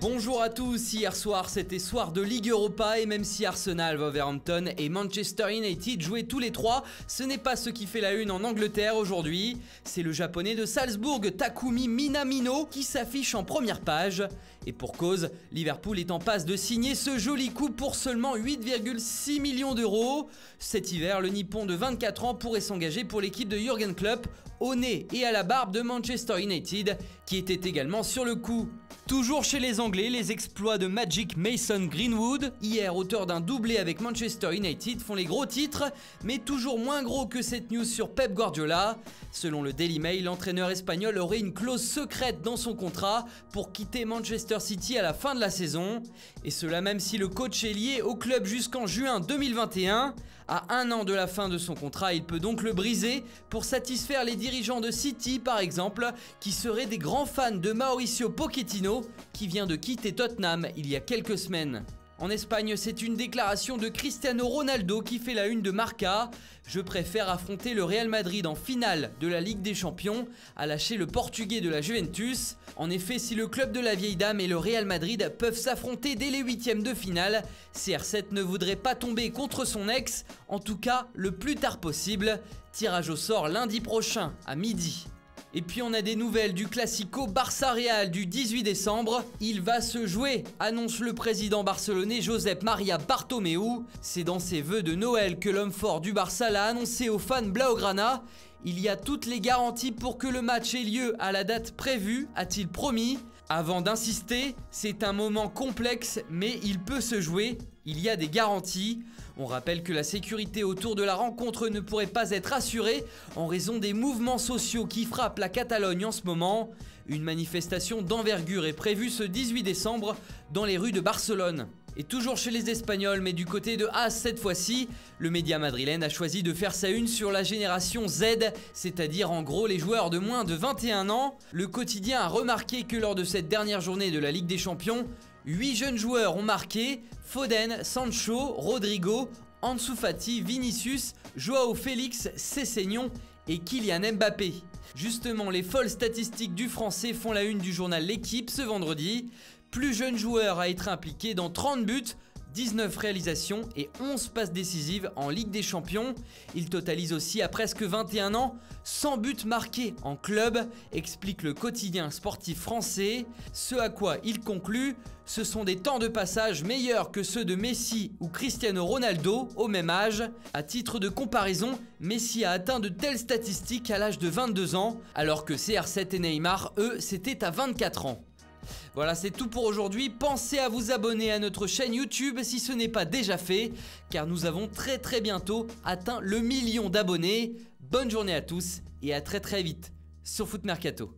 Bonjour à tous, hier soir c'était soir de Ligue Europa et même si Arsenal, Wolverhampton et Manchester United jouaient tous les trois, ce n'est pas ce qui fait la une en Angleterre aujourd'hui. C'est le japonais de Salzbourg, Takumi Minamino, qui s'affiche en première page. Et pour cause, Liverpool est en passe de signer ce joli coup pour seulement 8,6 millions d'euros. Cet hiver, le Nippon de 24 ans pourrait s'engager pour l'équipe de Jürgen Klopp, au nez et à la barbe de Manchester United, qui était également sur le coup. Toujours chez les Anglais, les exploits de Magic Mason Greenwood, hier auteur d'un doublé avec Manchester United, font les gros titres, mais toujours moins gros que cette news sur Pep Guardiola. Selon le Daily Mail, l'entraîneur espagnol aurait une clause secrète dans son contrat pour quitter Manchester City à la fin de la saison. Et cela même si le coach est lié au club jusqu'en juin 2021. À un an de la fin de son contrat, il peut donc le briser pour satisfaire les dirigeants de City par exemple, qui seraient des grands fans de Mauricio Pochettino, qui vient de quitter Tottenham il y a quelques semaines. En Espagne, c'est une déclaration de Cristiano Ronaldo qui fait la une de Marca. Je préfère affronter le Real Madrid en finale de la Ligue des Champions, a lâché le Portugais de la Juventus. En effet, si le club de la vieille dame et le Real Madrid peuvent s'affronter dès les huitièmes de finale, CR7 ne voudrait pas tomber contre son ex, en tout cas le plus tard possible. Tirage au sort lundi prochain à midi. Et puis on a des nouvelles du Classico Barça-Real du 18 décembre. Il va se jouer, annonce le président barcelonais Josep Maria Bartomeu. C'est dans ses vœux de Noël que l'homme fort du Barça l'a annoncé aux fans blaugrana. Il y a toutes les garanties pour que le match ait lieu à la date prévue, a-t-il promis. Avant d'insister, c'est un moment complexe, mais il peut se jouer. Il y a des garanties. On rappelle que la sécurité autour de la rencontre ne pourrait pas être assurée en raison des mouvements sociaux qui frappent la Catalogne en ce moment. Une manifestation d'envergure est prévue ce 18 décembre dans les rues de Barcelone. Et toujours chez les Espagnols, mais du côté de AS cette fois-ci, le média madrilène a choisi de faire sa une sur la génération Z, c'est-à-dire en gros les joueurs de moins de 21 ans. Le quotidien a remarqué que lors de cette dernière journée de la Ligue des Champions, 8 jeunes joueurs ont marqué: Foden, Sancho, Rodrigo, Ansu Fati, Vinicius, Joao Félix, Sessegnon et Kylian Mbappé. Justement, les folles statistiques du français font la une du journal L'Équipe ce vendredi. Plus jeune joueur à être impliqué dans 30 buts, 19 réalisations et 11 passes décisives en Ligue des Champions. Il totalise aussi à presque 21 ans 100 buts marqués en club, explique le quotidien sportif français. Ce à quoi il conclut: ce sont des temps de passage meilleurs que ceux de Messi ou Cristiano Ronaldo au même âge. À titre de comparaison, Messi a atteint de telles statistiques à l'âge de 22 ans, alors que CR7 et Neymar, eux, c'était à 24 ans. Voilà, c'est tout pour aujourd'hui. Pensez à vous abonner à notre chaîne YouTube si ce n'est pas déjà fait, car nous avons très bientôt atteint le 1 million d'abonnés. Bonne journée à tous et à très vite sur Foot Mercato.